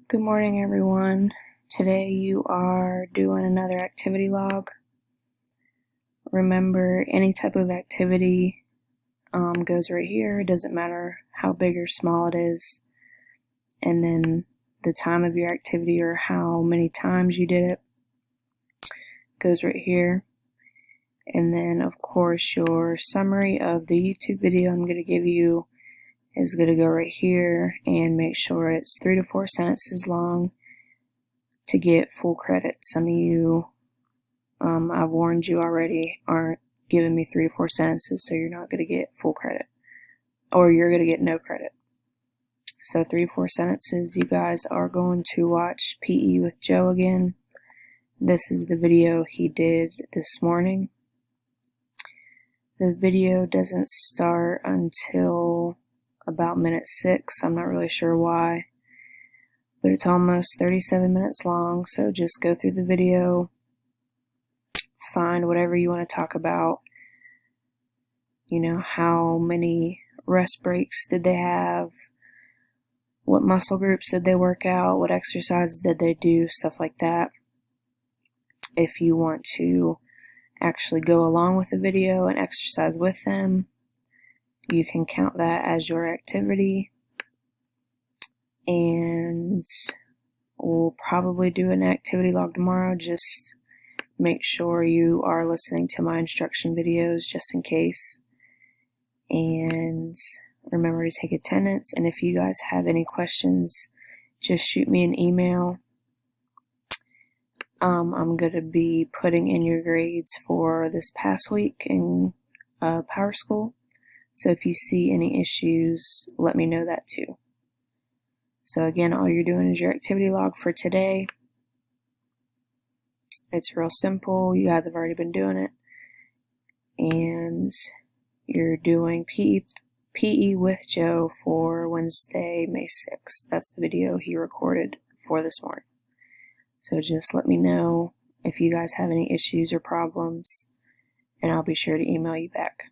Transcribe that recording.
Good morning, everyone. Today you are doing another activity log. Remember, any type of activity goes right here. It doesn't matter how big or small it is. And then the time of your activity or how many times you did it goes right here. And then, of course, your summary of the YouTube video I'm going to give you is going to go right here, and make sure it's 3 to 4 sentences long to get full credit. Some of you, I've warned you already, aren't giving me 3 to 4 sentences, so you're not going to get full credit, or you're going to get no credit. So 3 to 4 sentences. You guys are going to watch PE with Joe again. This is the video he did this morning. The video doesn't start until about minute 6. I'm not really sure why, but it's almost 37 minutes long. So just go through the video, find whatever you want to talk about. You know, how many rest breaks did they have? What muscle groups did they work out? What exercises did they do? Stuff like that. If you want to actually go along with the video and exercise with them, you can count that as your activity. And we'll probably do an activity log tomorrow. Just make sure you are listening to my instruction videos just in case. And remember to take attendance. And if you guys have any questions, just shoot me an email. I'm going to be putting in your grades for this past week in Power School. So if you see any issues, let me know that too. So again, all you're doing is your activity log for today. It's real simple. You guys have already been doing it. And you're doing PE with Joe for Wednesday, May 6th. That's the video he recorded for this morning. So just let me know if you guys have any issues or problems, and I'll be sure to email you back.